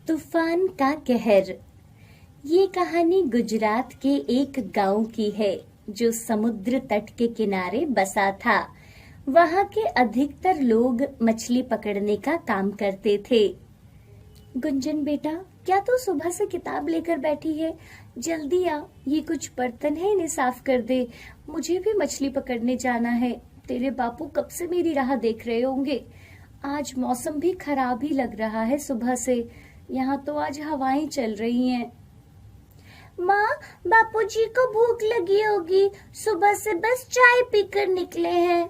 तूफान का कहर। ये कहानी गुजरात के एक गांव की है जो समुद्र तट के किनारे बसा था। वहां के अधिकतर लोग मछली पकड़ने का काम करते थे। गुंजन बेटा, क्या तू सुबह से किताब लेकर बैठी है? जल्दी आ, ये कुछ बर्तन है, इन्हें साफ कर दे। मुझे भी मछली पकड़ने जाना है। तेरे बापू कब से मेरी राह देख रहे होंगे। आज मौसम भी खराब ही लग रहा है सुबह से। यहाँ तो आज हवाएं चल रही हैं। माँ, बापूजी को भूख लगी होगी, सुबह से बस चाय पीकर निकले हैं।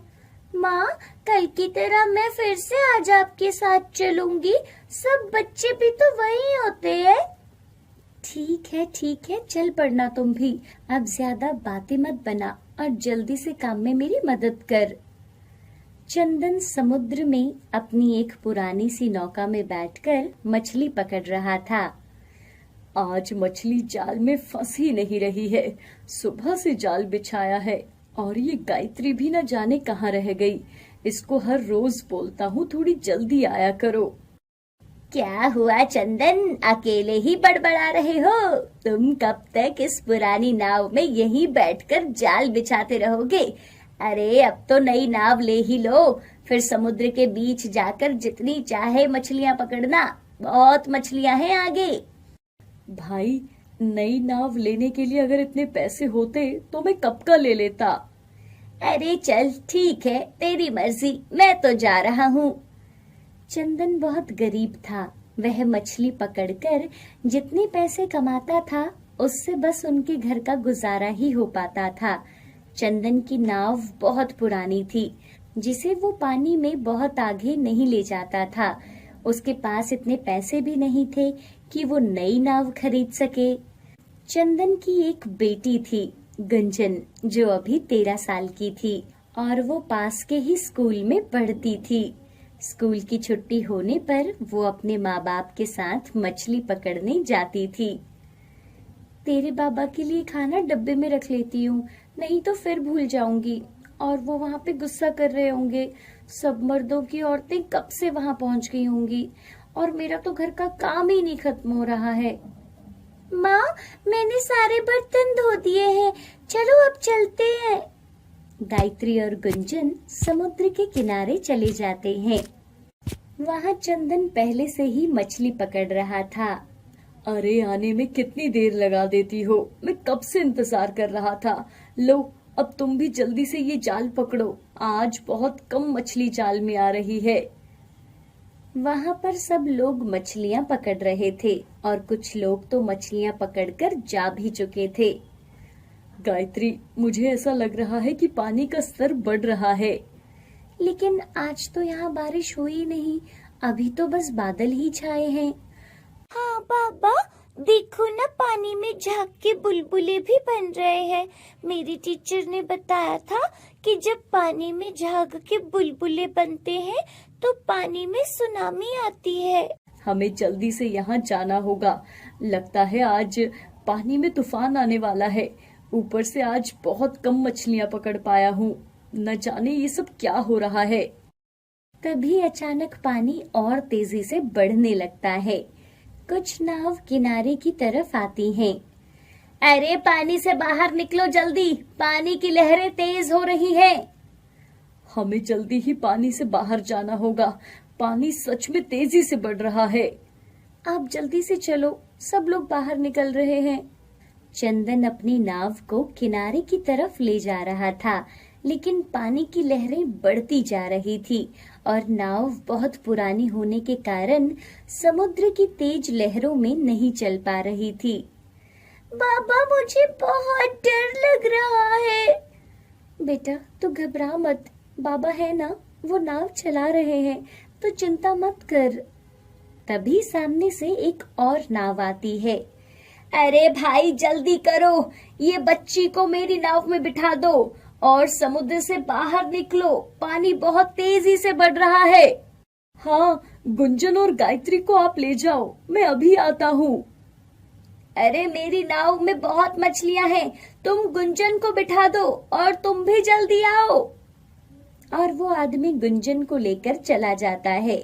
माँ, कल की तरह मैं फिर से आज आपके साथ चलूंगी। सब बच्चे भी तो वही होते हैं। ठीक है, चल पड़ना तुम भी। अब ज्यादा बातें मत बना और जल्दी से काम में मेरी मदद कर। चंदन समुद्र में अपनी एक पुरानी सी नौका में बैठकर मछली पकड़ रहा था। आज मछली जाल में फंस ही नहीं रही है। सुबह से जाल बिछाया है और ये गायत्री भी न जाने कहाँ रह गई। इसको हर रोज बोलता हूँ थोड़ी जल्दी आया करो। क्या हुआ चंदन, अकेले ही बड़बड़ा रहे हो? तुम कब तक इस पुरानी नाव में यहीं बैठकर जाल बिछाते रहोगे? अरे अब तो नई नाव ले ही लो, फिर समुद्र के बीच जाकर जितनी चाहे मछलियां पकड़ना। बहुत मछलियां हैं आगे। भाई, नई नाव लेने के लिए अगर इतने पैसे होते तो मैं कब का ले लेता। अरे चल ठीक है, तेरी मर्जी, मैं तो जा रहा हूँ। चंदन बहुत गरीब था। वह मछली पकड़कर जितने पैसे कमाता था उससे बस उनके घर का गुजारा ही हो पाता था। चंदन की नाव बहुत पुरानी थी, जिसे वो पानी में बहुत आगे नहीं ले जाता था। उसके पास इतने पैसे भी नहीं थे कि वो नई नाव खरीद सके। चंदन की एक बेटी थी, गुंजन, जो अभी 13 साल की थी और वो पास के ही स्कूल में पढ़ती थी। स्कूल की छुट्टी होने पर वो अपने माँ बाप के साथ मछली पकड़ने जाती थी। तेरे बाबा के लिए खाना डब्बे में रख लेती हूँ, नहीं तो फिर भूल जाऊंगी और वो वहाँ पे गुस्सा कर रहे होंगे। सब मर्दों की औरतें कब से वहाँ पहुँच गई होंगी और मेरा तो घर का काम ही नहीं खत्म हो रहा है। माँ, मैंने सारे बर्तन धो दिए हैं, चलो अब चलते हैं। गायत्री और गुंजन समुद्र के किनारे चले जाते हैं। वहाँ चंदन पहले से ही मछली पकड़ रहा था। अरे आने में कितनी देर लगा देती हो, मैं कब से इंतजार कर रहा था। लो, अब तुम भी जल्दी से ये जाल पकड़ो। आज बहुत कम मछली जाल में आ रही है। वहाँ पर सब लोग मछलियाँ पकड़ रहे थे और कुछ लोग तो मछलियाँ पकड़कर जा भी चुके थे। गायत्री, मुझे ऐसा लग रहा है कि पानी का स्तर बढ़ रहा है। लेकिन आज तो यहाँ बारिश हुई नहीं, अभी तो बस बादल ही छाए हैं। हाँ बाबा, देखो ना, पानी में झाग के बुलबुले भी बन रहे हैं। मेरी टीचर ने बताया था कि जब पानी में झाग के बुलबुले बनते हैं तो पानी में सुनामी आती है। हमें जल्दी से यहाँ जाना होगा। लगता है आज पानी में तूफान आने वाला है। ऊपर से आज बहुत कम मछलियाँ पकड़ पाया हूँ। न जाने ये सब क्या हो रहा है। तभी अचानक पानी और तेजी से बढ़ने लगता है। कुछ नाव किनारे की तरफ आती हैं। अरे पानी से बाहर निकलो जल्दी, पानी की लहरें तेज हो रही हैं। हमें जल्दी ही पानी से बाहर जाना होगा। पानी सच में तेजी से बढ़ रहा है। आप जल्दी से चलो, सब लोग बाहर निकल रहे हैं। चंदन अपनी नाव को किनारे की तरफ ले जा रहा था, लेकिन पानी की लहरें बढ़ती जा रही थी और नाव बहुत पुरानी होने के कारण समुद्र की तेज लहरों में नहीं चल पा रही थी। बाबा, मुझे बहुत डर लग रहा है। बेटा, तू घबरा मत, बाबा है ना, वो नाव चला रहे हैं, तो चिंता मत कर। तभी सामने से एक और नाव आती है। अरे भाई जल्दी करो, ये बच्ची को मेरी नाव में बिठा दो और समुद्र से बाहर निकलो, पानी बहुत तेजी से बढ़ रहा है। हाँ, गुंजन और गायत्री को आप ले जाओ, मैं अभी आता हूँ। अरे मेरी नाव में बहुत मछलियां हैं, तुम गुंजन को बिठा दो और तुम भी जल्दी आओ। और वो आदमी गुंजन को लेकर चला जाता है।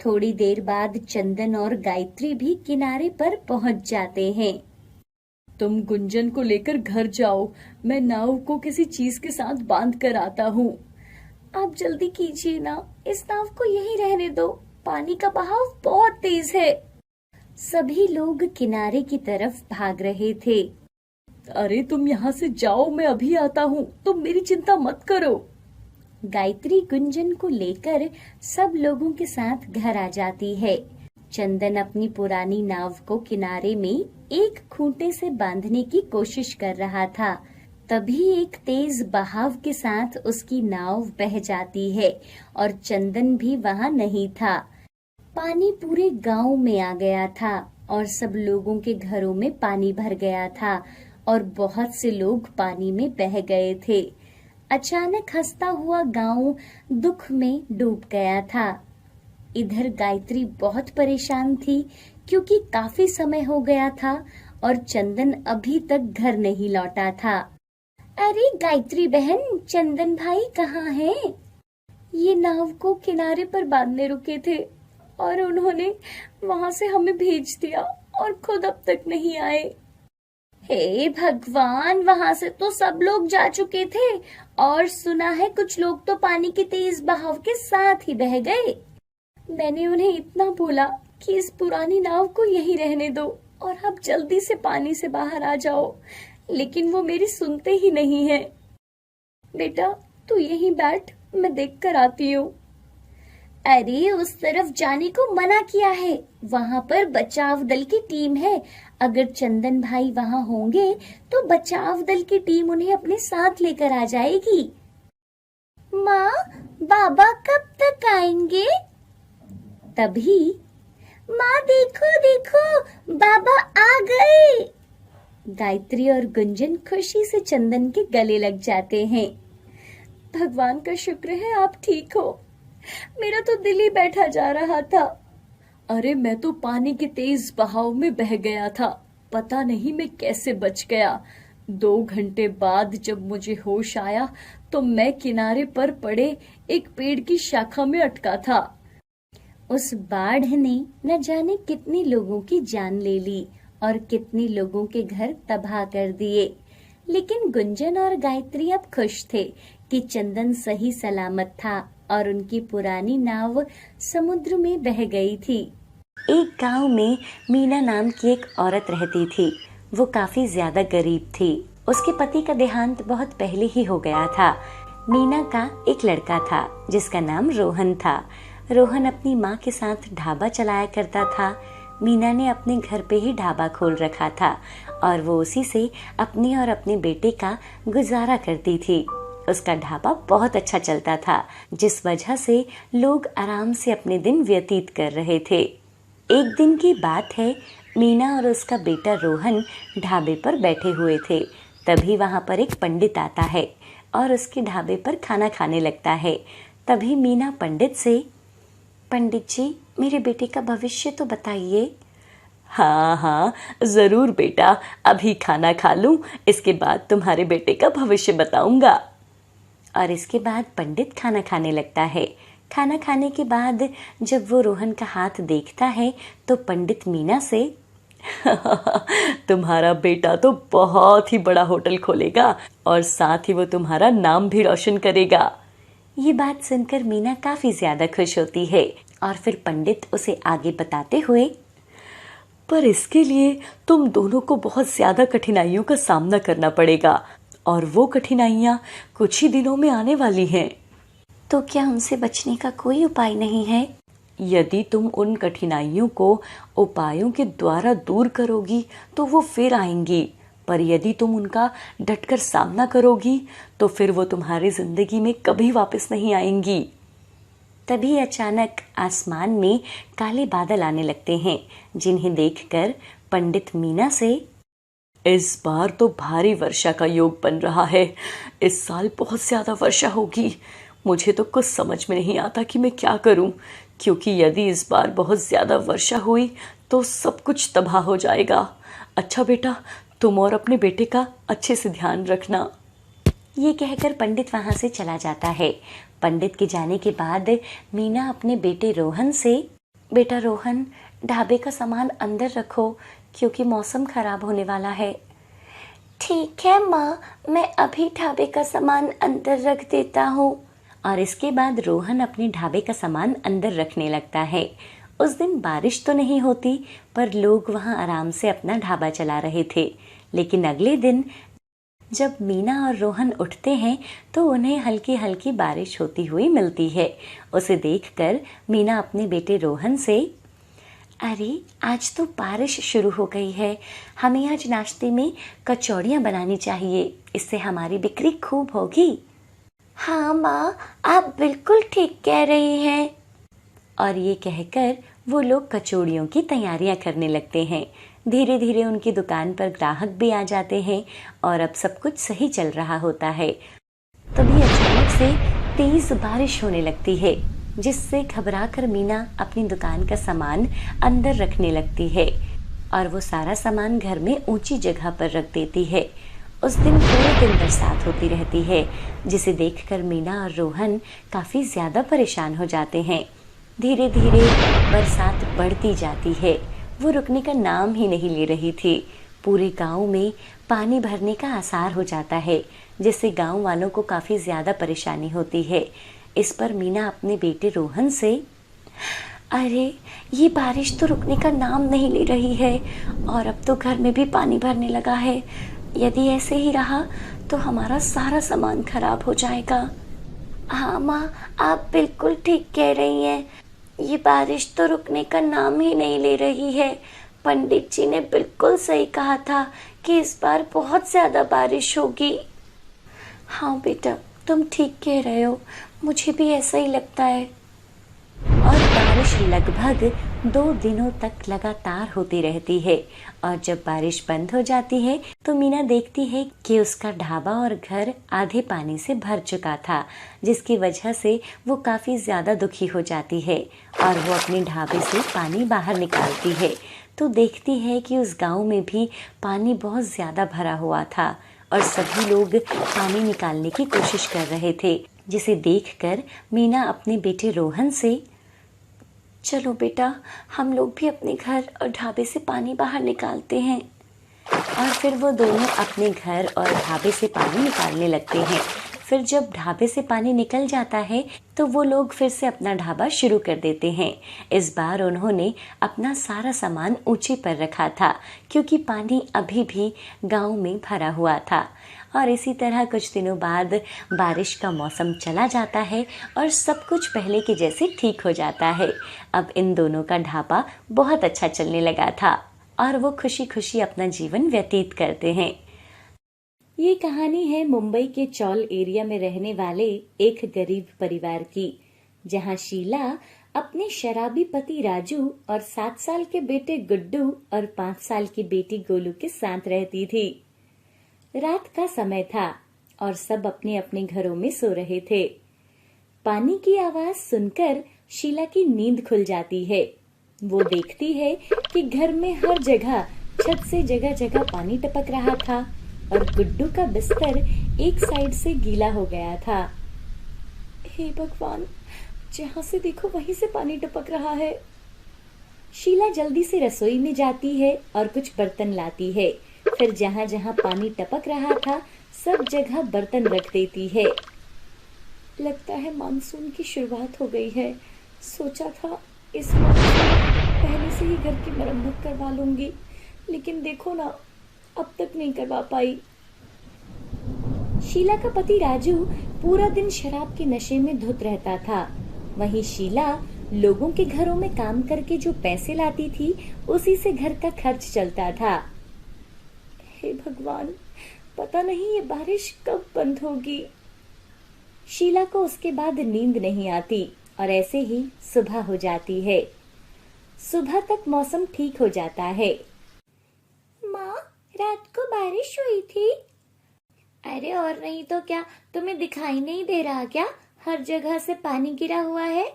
थोड़ी देर बाद चंदन और गायत्री भी किनारे पर पहुंच जाते हैं। तुम गुंजन को लेकर घर जाओ, मैं नाव को किसी चीज के साथ बांध कर आता हूँ। आप जल्दी कीजिए ना, इस नाव को यहीं रहने दो, पानी का बहाव बहुत तेज है। सभी लोग किनारे की तरफ भाग रहे थे। अरे तुम यहाँ से जाओ, मैं अभी आता हूँ, तुम मेरी चिंता मत करो। गायत्री गुंजन को लेकर सब लोगों के साथ घर आ जाती है। चंदन अपनी पुरानी नाव को किनारे में एक खूंटे से बांधने की कोशिश कर रहा था। तभी एक तेज बहाव के साथ उसकी नाव बह जाती है और चंदन भी वहां नहीं था। पानी पूरे गांव में आ गया था और सब लोगों के घरों में पानी भर गया था और बहुत से लोग पानी में बह गए थे। अचानक हंसता हुआ गांव दुख में डूब गया था। इधर गायत्री बहुत परेशान थी क्योंकि काफी समय हो गया था और चंदन अभी तक घर नहीं लौटा था। अरे गायत्री बहन, चंदन भाई कहाँ हैं? ये नाव को किनारे पर बांधने रुके थे और उन्होंने वहां से हमें भेज दिया और खुद अब तक नहीं आए। हे भगवान, वहां से तो सब लोग जा चुके थे और सुना है कुछ लोग तो पानी के तेज बहाव के साथ ही बह गए। मैंने उन्हें इतना बोला कि इस पुरानी नाव को यहीं रहने दो और आप जल्दी से पानी से बाहर आ जाओ, लेकिन वो मेरी सुनते ही नहीं है। बेटा तू यहीं बैठ, मैं देख कर आती हूँ। अरे उस तरफ जाने को मना किया है, वहाँ पर बचाव दल की टीम है। अगर चंदन भाई वहाँ होंगे तो बचाव दल की टीम उन्हें अपने साथ लेकर आ जाएगी। माँ, बाबा कब तक आएंगे? तभी माँ देखो देखो, बाबा आ गए। गायत्री और गुंजन खुशी से चंदन के गले लग जाते हैं। भगवान का शुक्र है आप ठीक हो, मेरा तो दिल ही बैठा जा रहा था। अरे मैं तो पानी के तेज बहाव में बह गया था, पता नहीं मैं कैसे बच गया। 2 घंटे बाद जब मुझे होश आया तो मैं किनारे पर पड़े एक पेड़ की शाखा में अटका था। उस बाढ़ ने न जाने कितने लोगों की जान ले ली और कितने लोगों के घर तबाह कर दिए, लेकिन गुंजन और गायत्री अब खुश थे कि चंदन सही सलामत था और उनकी पुरानी नाव समुद्र में बह गई थी। एक गांव में मीना नाम की एक औरत रहती थी। वो काफी ज्यादा गरीब थी। उसके पति का देहांत बहुत पहले ही हो गया था। मीना का एक लड़का था जिसका नाम रोहन था। रोहन अपनी माँ के साथ ढाबा चलाया करता था। मीना ने अपने घर पे ही ढाबा खोल रखा था और वो उसी से अपने और अपने बेटे का गुजारा करती थी। उसका ढाबा बहुत अच्छा चलता था, जिस वजह से लोग आराम से अपने दिन व्यतीत कर रहे थे। एक दिन की बात है, मीना और उसका बेटा रोहन ढाबे पर बैठे हुए थे। तभी वहाँ पर एक पंडित आता है और उसके ढाबे पर खाना खाने लगता है। तभी मीना पंडित से, पंडित जी मेरे बेटे का भविष्य तो बताइए। हाँ हाँ जरूर बेटा, अभी खाना खा लूं, इसके बाद तुम्हारे बेटे का भविष्य बताऊंगा। और इसके बाद पंडित खाना खाने लगता है। खाना खाने के बाद जब वो रोहन का हाथ देखता है तो पंडित मीना से, तुम्हारा बेटा तो बहुत ही बड़ा होटल खोलेगा और साथ ही वो तुम्हारा नाम भी रोशन करेगा। ये बात सुनकर मीना काफी ज्यादा खुश होती है और फिर पंडित उसे आगे बताते हुए, पर इसके लिए तुम दोनों को बहुत ज्यादा कठिनाइयों का सामना करना पड़ेगा और वो कठिनाइयाँ कुछ ही दिनों में आने वाली हैं। तो क्या उनसे बचने का कोई उपाय नहीं है? यदि तुम उन कठिनाइयों को उपायों के द्वारा दूर करोगी तो वो फिर आएंगी, पर यदि तुम उनका डटकर सामना करोगी तो फिर वो तुम्हारी जिंदगी में कभी वापस नहीं आएंगी। तभी अचानक आसमान में काले बादल आने लगते हैं, जिन्हें देखकर पंडित मीना से, इस बार तो भारी वर्षा का योग बन रहा है। इस साल बहुत ज्यादा वर्षा होगी। मुझे तो कुछ समझ में नहीं आता कि मैं क्या करूं, क्योंकि यदि इस बार बहुत ज्यादा वर्षा हुई तो सब कुछ तबाह हो जाएगा। अच्छा बेटा, तुम और अपने बेटे का अच्छे से ध्यान रखना। ये कहकर पंडित वहां से चला जाता है। पंडित के जाने के बाद मीना अपने बेटे रोहन से, बेटा रोहन, ढाबे का सामान अंदर रखो क्योंकि मौसम खराब होने वाला है। ठीक है माँ, मैं अभी ढाबे का सामान अंदर रख देता हूँ। और इसके बाद रोहन अपने ढाबे का सामान अंदर रखने लगता है। उस दिन बारिश तो नहीं होती, पर लोग वहाँ आराम से अपना ढाबा चला रहे थे। लेकिन अगले दिन जब मीना और रोहन उठते हैं तो उन्हें हल्की हल्की बारिश होती हुई मिलती है। उसे देखकर मीना अपने बेटे रोहन से, अरे आज तो बारिश शुरू हो गई है, हमें आज नाश्ते में कचौड़ियाँ बनानी चाहिए, इससे हमारी बिक्री खूब होगी। हाँ माँ, आप बिल्कुल ठीक कह रही हैं। और ये कहकर वो लोग कचौड़ियों की तैयारियां करने लगते हैं। धीरे धीरे उनकी दुकान पर ग्राहक भी आ जाते हैं और अब सब कुछ सही चल रहा होता है। तभी अचानक से तेज बारिश होने लगती है, जिससे घबराकर मीना अपनी दुकान का सामान अंदर रखने लगती है और वो सारा सामान घर में ऊंची जगह पर रख देती है। उस दिन पूरे दिन बरसात होती रहती है, जिसे देखकर मीना और रोहन काफी ज्यादा परेशान हो जाते हैं। धीरे धीरे बरसात बढ़ती जाती है, वो रुकने का नाम ही नहीं ले रही थी। पूरे गांव में पानी भरने का आसार हो जाता है, जिससे गांव वालों को काफी ज्यादा परेशानी होती है। इस पर मीना अपने बेटे रोहन से, अरे ये बारिश तो रुकने का नाम नहीं ले रही है और अब तो घर में भी पानी भरने लगा है। यदि ऐसे ही रहा तो हमारा सारा सामान खराब हो जाएगा। हाँ माँ, आप बिल्कुल ठीक कह रही हैं। ये बारिश तो रुकने का नाम ही नहीं ले रही है। पंडित जी ने बिल्कुल सही कहा था कि इस बार बहुत ज्यादा बारिश होगी। हाँ बेटा, तुम ठीक कह रहे हो, मुझे भी ऐसा ही लगता है। और बारिश लगभग 2 दिनों तक लगातार होती रहती है। और जब बारिश बंद हो जाती है तो मीना देखती है कि उसका ढाबा और घर आधे पानी से भर चुका था, जिसकी वजह से वो काफी ज्यादा दुखी हो जाती है और वो अपने ढाबे से पानी बाहर निकालती है तो देखती है कि उस गांव में भी पानी बहुत ज्यादा भरा हुआ था और सभी लोग पानी निकालने की कोशिश कर रहे थे, जिसे देखकर मीना अपने बेटे रोहन से, चलो बेटा, हम लोग भी अपने घर और ढाबे से पानी बाहर निकालते हैं। और फिर वो दोनों अपने घर और ढाबे से पानी निकालने लगते हैं। फिर जब ढाबे से पानी निकल जाता है तो वो लोग फिर से अपना ढाबा शुरू कर देते हैं। इस बार उन्होंने अपना सारा सामान ऊंचे पर रखा था, क्योंकि पानी अभी भी गांव में भरा हुआ था। और इसी तरह कुछ दिनों बाद बारिश का मौसम चला जाता है और सब कुछ पहले के जैसे ठीक हो जाता है। अब इन दोनों का ढाबा बहुत अच्छा चलने लगा था और वो खुशी खुशी अपना जीवन व्यतीत करते हैं। ये कहानी है मुंबई के चौल एरिया में रहने वाले एक गरीब परिवार की, जहां शीला अपने शराबी पति राजू और 7 साल के बेटे गुड्डू और 5 साल की बेटी गोलू के साथ रहती थी। रात का समय था और सब अपने अपने घरों में सो रहे थे। पानी की आवाज सुनकर शीला की नींद खुल जाती है। वो देखती है कि घर में हर जगह छत से जगह जगह पानी टपक रहा था और गुड्डू का बिस्तर एक साइड से गीला हो गया था। हे भगवान, जहां से देखो वहीं से पानी टपक रहा है। शीला जल्दी से रसोई में जाती है और कुछ बर्तन लाती है। फिर जहां जहां पानी टपक रहा था सब जगह बर्तन रख देती है। लगता है मानसून की शुरुआत हो गई है। सोचा था इस पहले से ही घर की मरम्मत करवा लूंगी, लेकिन देखो ना, अब तक नहीं करवा पाई। शीला का पति राजू पूरा दिन शराब के नशे में धुत रहता था। वहीं शीला लोगों के घरों में काम करके जो पैसे लाती थी उसी से घर का खर्च चलता था। हे भगवान, पता नहीं ये बारिश कब बंद होगी। शीला को उसके बाद नींद नहीं आती और ऐसे ही सुबह हो जाती है। सुबह तक मौसम ठीक हो जाता है। माँ, रात को बारिश हुई थी? अरे और नहीं तो क्या, तुम्हें दिखाई नहीं दे रहा क्या? हर जगह से पानी गिरा हुआ है।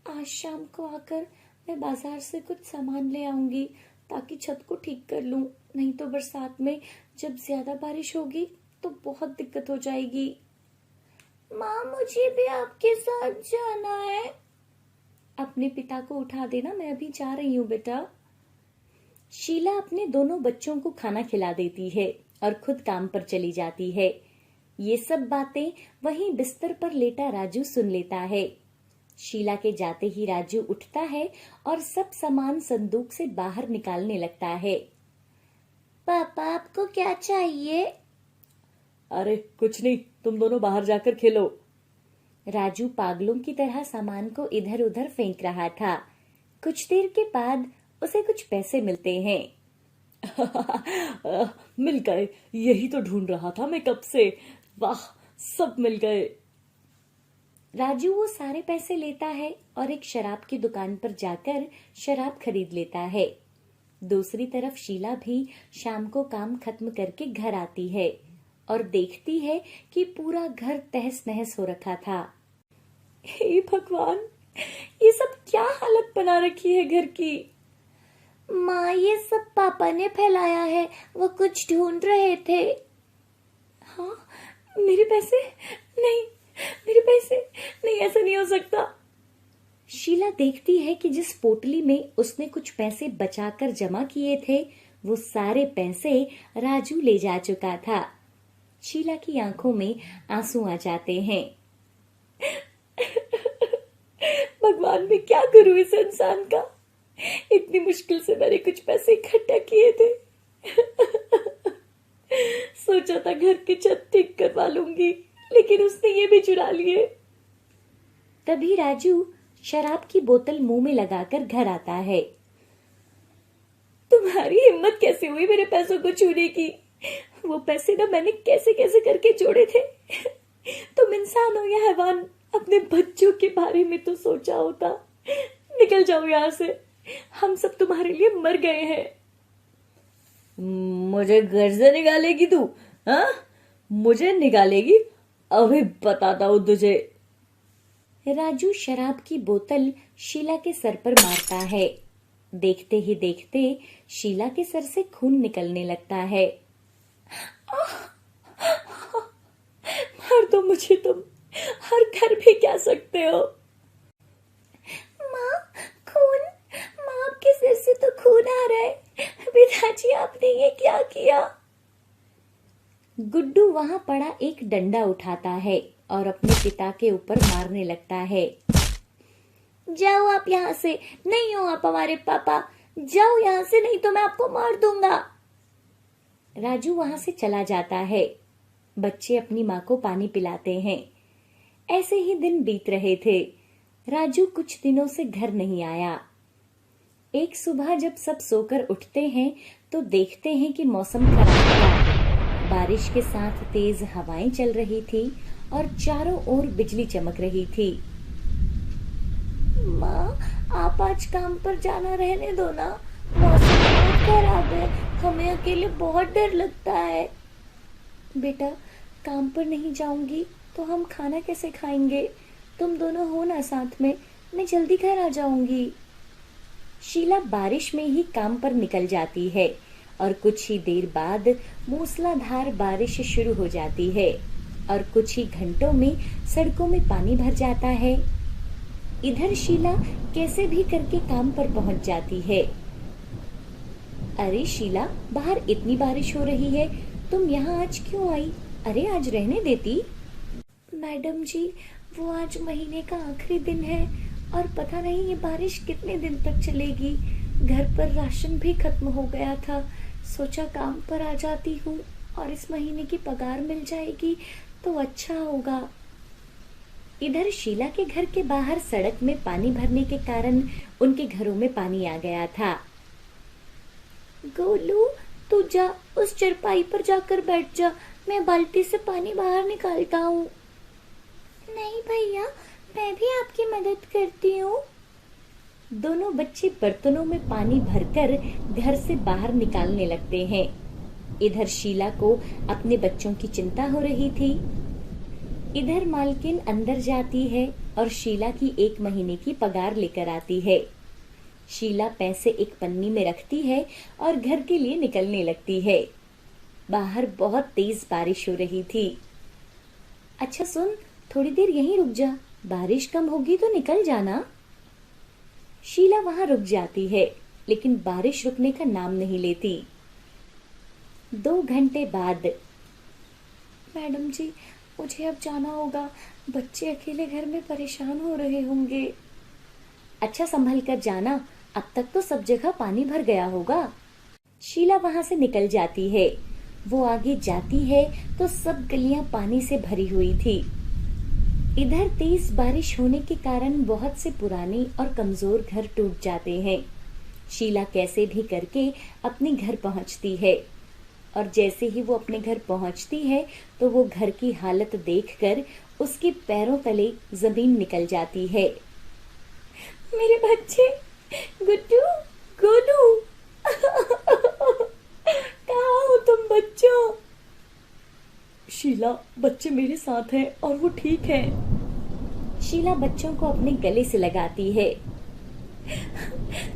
आज शाम को आकर मैं बाजार से कुछ सामान ले आऊंगी ताकि छत को ठीक कर लूं, नहीं तो बरसात में जब ज्यादा बारिश होगी तो बहुत दिक्कत हो जाएगी। माँ, मुझे भी आपके साथ जाना है। अपने पिता को उठा देना, मैं अभी जा रही हूँ बेटा। शीला अपने दोनों बच्चों को खाना खिला देती है और खुद काम पर चली जाती है। ये सब बातें वहीं बिस्तर पर लेटा राजू सुन लेता है। शीला के जाते ही राजू उठता है और सब सामान संदूक से बाहर निकालने लगता है। पापा, आपको क्या चाहिए? अरे कुछ नहीं, तुम दोनों बाहर जाकर खेलो। राजू पागलों की तरह सामान को इधर उधर फेंक रहा था। कुछ देर के बाद उसे कुछ पैसे मिलते हैं। मिल गए, यही तो ढूंढ रहा था मैं कब से। वाह, सब मिल गए। राजू वो सारे पैसे लेता है और एक शराब की दुकान पर जाकर शराब खरीद लेता है। दूसरी तरफ शीला भी शाम को काम खत्म करके घर आती है और देखती है कि पूरा घर तहस नहस हो रखा था। हे भगवान, ये सब क्या हालत बना रखी है घर की। माँ, ये सब पापा ने फैलाया है, वो कुछ ढूंढ रहे थे। हाँ, मेरे पैसे नहीं, मेरे पैसे नहीं, ऐसा नहीं हो सकता। शीला देखती है कि जिस पोटली में उसने कुछ पैसे बचाकर जमा किए थे, वो सारे पैसे राजू ले जा चुका था। शीला की आंखों में आंसू आ जाते हैं। भगवान, मैं क्या करूं इस इंसान का। इतनी मुश्किल से मैंने कुछ पैसे इकट्ठा किए थे। सोचा था घर की छत ठीक करवा लूंगी, लेकिन उसने ये भी चुरा लिए। तभी राजू शराब की बोतल मुंह में लगाकर घर आता है। तुम्हारी हिम्मत कैसे हुई मेरे पैसों को छूने की? वो पैसे ना मैंने कैसे कैसे करके जोड़े थे। तुम इंसान हो या हैवान? अपने बच्चों के बारे में तो सोचा होता। निकल जाओ यहाँ से, हम सब तुम्हारे लिए मर गए हैं। मुझे घर से निकालेगी तू? हाँ, मुझे निकालेगी? अभी बताता हूँ तुझे। राजू शराब की बोतल शीला के सर पर मारता है। देखते ही देखते शीला के सर से खून निकलने लगता है। मार दो मुझे तुम, हर घर भी कह सकते हो। माँ, खून! माँ, आपके सिर से तो खून आ रहा है। पिताजी, आपने ये क्या किया? गुड्डू वहां पड़ा एक डंडा उठाता है और अपने पिता के ऊपर मारने लगता है। जाओ आप यहाँ से, नहीं हो आप हमारे पापा। जाओ यहाँ से, नहीं तो मैं आपको मार दूंगा। राजू वहां से चला जाता है। बच्चे अपनी माँ को पानी पिलाते हैं। ऐसे ही दिन बीत रहे थे। राजू कुछ दिनों से घर नहीं आया। एक सुबह जब सब सोकर उठते हैं तो देखते हैं कि मौसम खराब था। बारिश के साथ तेज हवाएं चल रही थी और चारों ओर बिजली चमक रही थी। माँ, आप आज काम पर जाना रहने दो ना, मौसम बहुत खराब है, हमें अकेले बहुत डर लगता है। बेटा, काम पर नहीं जाऊंगी तो हम खाना कैसे खाएंगे? तुम दोनों हो ना साथ में, मैं जल्दी घर आ जाऊंगी। शीला बारिश में ही काम पर निकल जाती है और कुछ ही देर बाद मूसलाधार बारिश शुरू हो जाती है और कुछ ही घंटों में सड़कों में पानी भर जाता है। इधर शीला कैसे भी करके काम पर पहुंच जाती है। अरे शीला, बाहर इतनी बारिश हो रही है, तुम यहाँ आज क्यों आई? अरे आज रहने देती। मैडम जी, वो आज महीने का आखिरी दिन है और पता नहीं ये बारिश कितने दिन तक चलेगी। घर पर राशन भी खत्म हो गया था, सोचा काम पर आ जाती हूँ और इस महीने की पगार मिल जाएगी तो अच्छा होगा। इधर शीला के घर के बाहर सड़क में पानी भरने के कारण उनके घरों में पानी आ गया था। गोलू, तू जा, उस चरपाई पर जाकर बैठ जा, मैं बाल्टी से पानी बाहर निकालता हूँ। नहीं भैया, मैं भी आपकी मदद करती हूँ। दोनों बच्चे बर्तनों में पानी भरकर घर से बाहर निकालने लगते हैं। इधर शीला को अपने बच्चों की चिंता हो रही थी। इधर मालकिन अंदर जाती है और शीला की 1 महीने की पगार लेकर आती है। शीला पैसे एक पन्नी में रखती है और घर के लिए निकलने लगती है। बाहर बहुत तेज बारिश हो रही थी। अच्छा सुन, थोड़ी देर यहीं रुक जा, बारिश कम होगी तो निकल जाना। शीला वहां रुक जाती है, लेकिन बारिश रुकने का नाम नहीं लेती। 2 घंटे बाद। मैडम जी, मुझे अब जाना होगा, बच्चे अकेले घर में परेशान हो रहे होंगे। अच्छा संभल कर जाना, अब तक तो सब जगह पानी भर गया होगा। शीला वहां से निकल जाती है। वो आगे जाती है तो सब गलियां पानी से भरी हुई थी। इधर तेज बारिश होने के कारण बहुत से पुराने और कमजोर घर टूट जाते हैं। शीला कैसे भी करके अपने घर पहुंचती है, और जैसे ही वो अपने घर पहुंचती है तो वो घर की हालत देखकर उसके पैरों तले जमीन निकल जाती है। मेरे बच्चे, गुड्डू, गोलू, कहाँ हो तुम बच्चों? शीला, बच्चे मेरे साथ हैं और वो ठीक हैं। शीला बच्चों को अपने गले से लगाती है।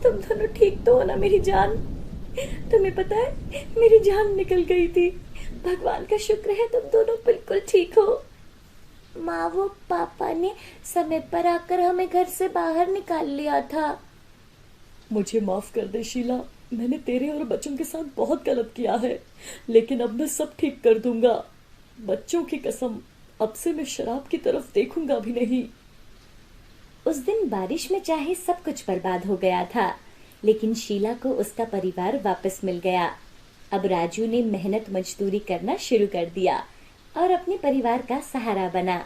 तुम दोनों ठीक तो हो ना मेरी जान? तुम्हें पता है, मेरी जान निकल गई थी। भगवान का शुक्र है तुम दोनों बिल्कुल ठीक हो। माँ, वो पापा ने समय पर आकर हमें घर से बाहर निकाल लिया था। मुझे माफ कर दे शीला, मैंने तेरे और बच्चों के साथ बहुत गलत किया है, लेकिन अब मैं सब ठीक कर दूंगा। बच्चों की कसम, अब से मैं शराब की तरफ देखूंगा भी नहीं। उस दिन बारिश में चाहे सब कुछ बर्बाद हो गया था, लेकिन शीला को उसका परिवार वापस मिल गया। अब राजू ने मेहनत मजदूरी करना शुरू कर दिया और अपने परिवार का सहारा बना।